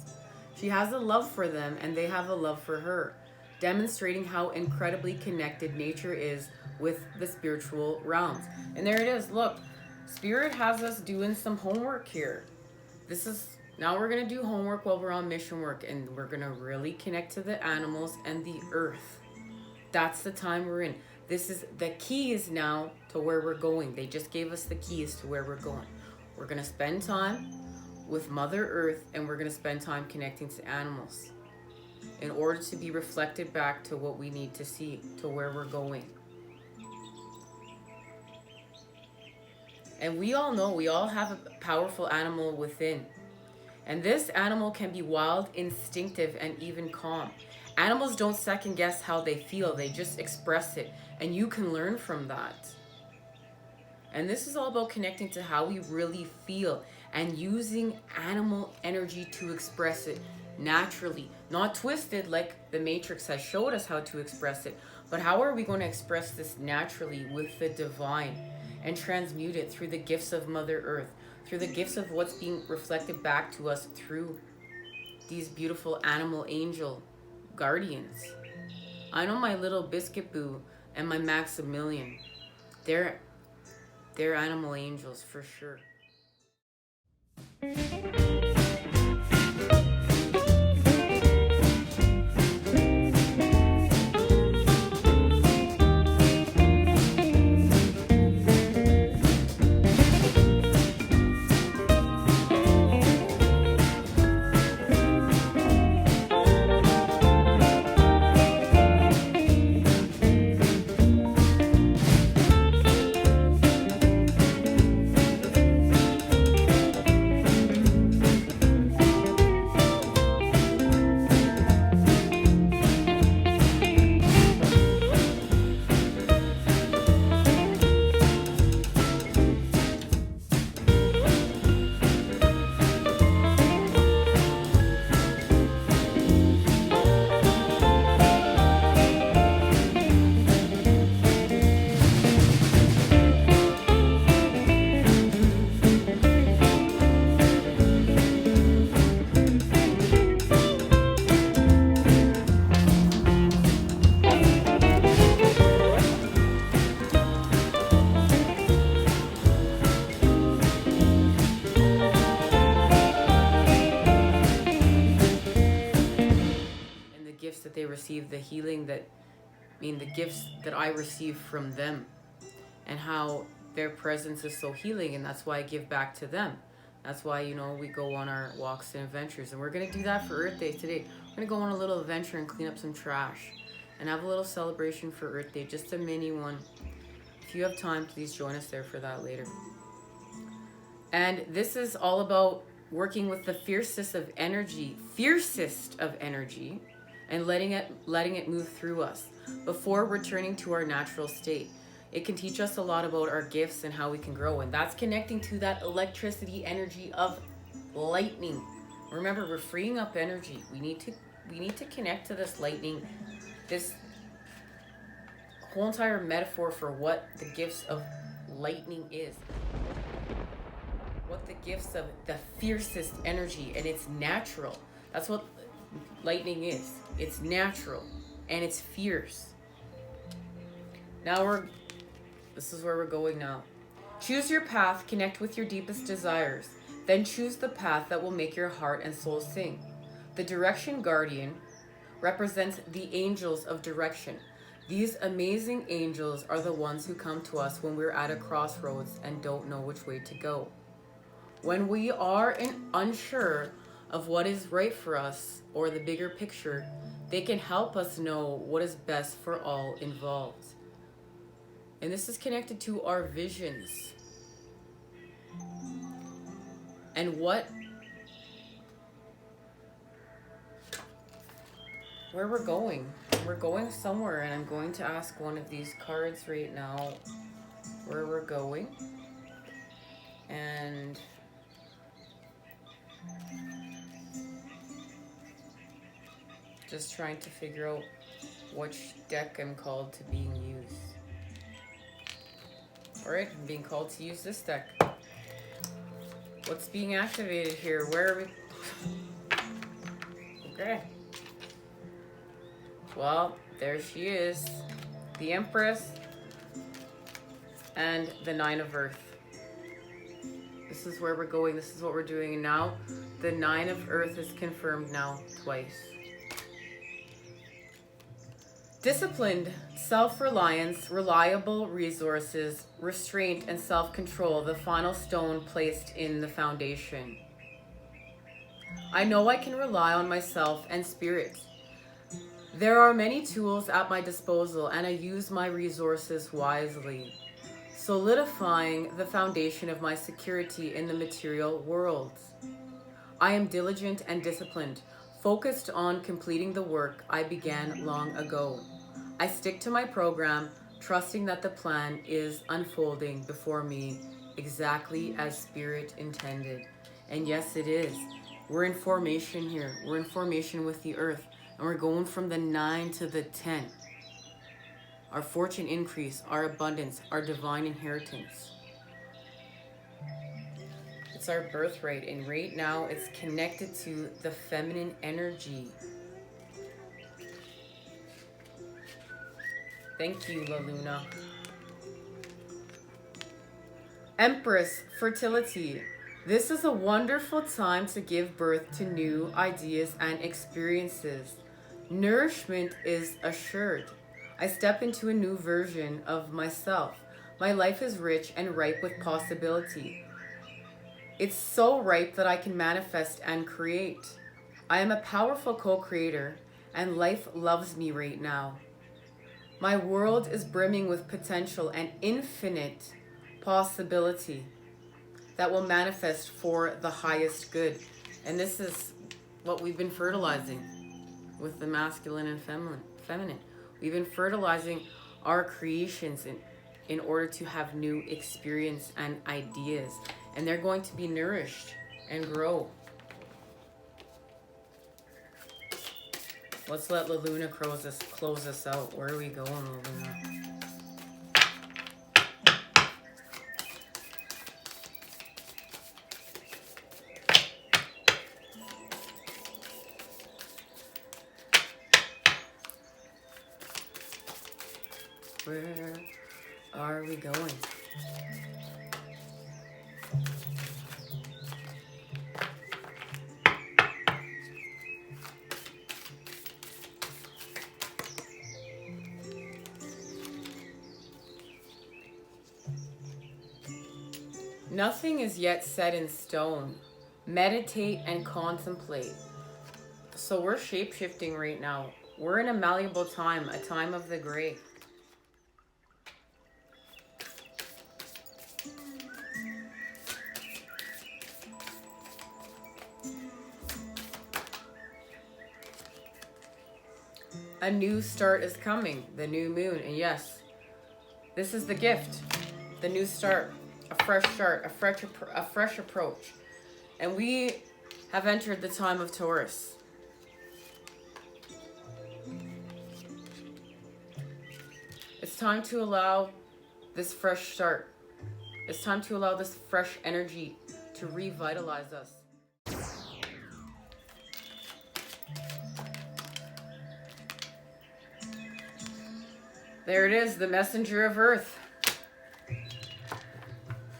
She has a love for them and they have a love for her, demonstrating how incredibly connected nature is with the spiritual realms. And there it is. Look, Spirit has us doing some homework here. Now we're going to do homework while we're on mission work, and we're going to really connect to the animals and the earth. That's the time we're in. This is the keys now to where we're going. They just gave us the keys to where we're going. We're going to spend time with Mother Earth, and we're going to spend time connecting to animals in order to be reflected back to what we need to see, to where we're going. And we all know, we all have a powerful animal within. And this animal can be wild, instinctive, and even calm. Animals don't second guess how they feel, they just express it, and you can learn from that. And this is all about connecting to how we really feel and using animal energy to express it naturally, not twisted like the Matrix has showed us how to express it, but how are we going to express this naturally with the divine and transmute it through the gifts of Mother Earth, through the gifts of what's being reflected back to us through these beautiful animal angel guardians. I know my little Biscuit Boo and my Maximilian. They're animal angels for sure. That they receive, the healing that, the gifts that I receive from them, and how their presence is so healing, and that's why I give back to them. That's why, we go on our walks and adventures, and we're going to do that for Earth Day today. We're going to go on a little adventure and clean up some trash and have a little celebration for Earth Day, just a mini one. If you have time, please join us there for that later. And this is all about working with the fiercest of energy, and letting it move through us before returning to our natural state. It can teach us a lot about our gifts and how we can grow, and that's connecting to that electricity energy of lightning. Remember, we're freeing up energy. We need to connect to this lightning, this whole entire metaphor for what the gifts of lightning is. What the gifts of the fiercest energy, and it's natural. That's what lightning is. It's natural and it's fierce. Now this is where we're going now. Choose your path, connect with your deepest desires, then choose the path that will make your heart and soul sing. The direction guardian represents the angels of direction. These amazing angels are the ones who come to us when we're at a crossroads and don't know which way to go. When we are unsure of what is right for us or the bigger picture, they can help us know what is best for all involved. And this is connected to our visions and where we're going. We're going somewhere, and I'm going to ask one of these cards right now where we're going. And just trying to figure out which deck I'm called to being used. Alright, I'm being called to use this deck. What's being activated here? Where are we? Okay. Well, there she is. The Empress and the Nine of Earth. This is where we're going. This is what we're doing. And now the Nine of Earth is confirmed now twice. Disciplined, self-reliance, reliable resources, restraint, and self-control, the final stone placed in the foundation. I know I can rely on myself and spirit. There are many tools at my disposal, and I use my resources wisely, solidifying the foundation of my security in the material world. I am diligent and disciplined, focused on completing the work I began long ago. I stick to my program, trusting that the plan is unfolding before me exactly as Spirit intended. And yes, it is. We're in formation here. We're in formation with the earth. And we're going from the 9 to the 10. Our fortune increase, our abundance, our divine inheritance. It's our birthright. And right now, it's connected to the feminine energy. Thank you, La Luna. Empress, fertility. This is a wonderful time to give birth to new ideas and experiences. Nourishment is assured. I step into a new version of myself. My life is rich and ripe with possibility. It's so ripe that I can manifest and create. I am a powerful co-creator, and life loves me right now. My world is brimming with potential and infinite possibility that will manifest for the highest good. And this is what we've been fertilizing with the masculine and feminine. We've been fertilizing our creations in order to have new experience and ideas. And they're going to be nourished and grow. Let's let La Luna close us out. Where are we going, La Luna? Where are we going? Nothing is yet set in stone. Meditate and contemplate. So we're shape-shifting right now. We're in a malleable time, a time of the gray. A new start is coming, the new moon. And yes, this is the gift, the new start, a fresh start, a fresh approach. And we have entered the time of Taurus. It's time to allow this fresh start. It's time to allow this fresh energy to revitalize us. There it is, the messenger of earth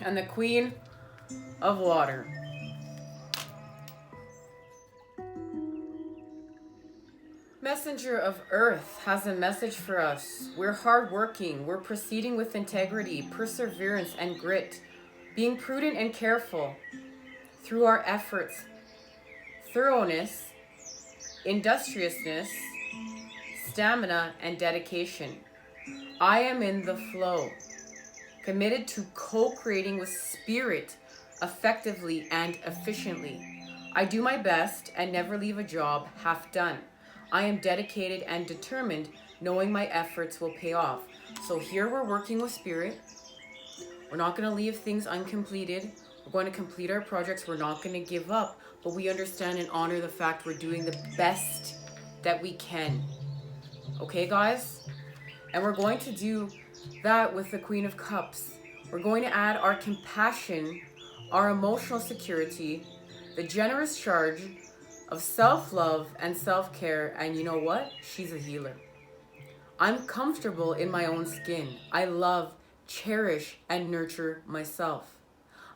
and the queen of water. Messenger of earth has a message for us. We're hardworking. We're proceeding with integrity, perseverance, and grit, being prudent and careful through our efforts, thoroughness, industriousness, stamina, and dedication. I am in the flow, committed to co-creating with spirit effectively and efficiently. I do my best and never leave a job half done. I am dedicated and determined, knowing my efforts will pay off. So here we're working with spirit. We're not going to leave things uncompleted. We're going to complete our projects. We're not going to give up, but we understand and honor the fact we're doing the best that we can. Okay, guys? And we're going to do that with the Queen of Cups. We're going to add our compassion, our emotional security, the generous charge of self-love and self-care. And you know what? She's a healer. I'm comfortable in my own skin. I love, cherish, and nurture myself.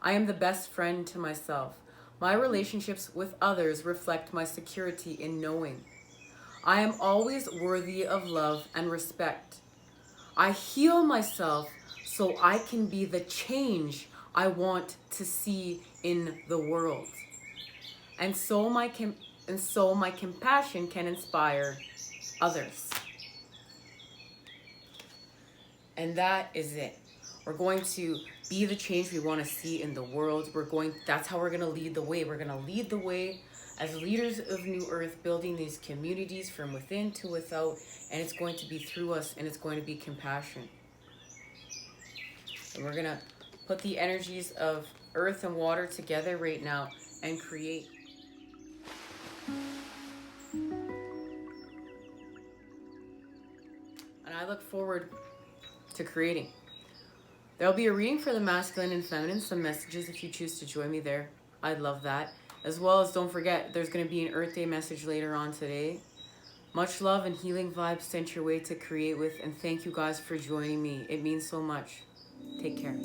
I am the best friend to myself. My relationships with others reflect my security in knowing. I am always worthy of love and respect. I heal myself so I can be the change I want to see in the world. And so my compassion can inspire others. And that is it. We're going to be the change we want to see in the world. That's how we're going to lead the way. We're going to lead the way as leaders of New Earth, building these communities from within to without, and it's going to be through us, and it's going to be compassion. And we're going to put the energies of earth and water together right now and create. And I look forward to creating. There'll be a reading for the masculine and feminine, some messages if you choose to join me there. I'd love that. As well as, don't forget, there's going to be an Earth Day message later on today. Much love and healing vibes sent your way to create with, and thank you guys for joining me. It means so much. Take care.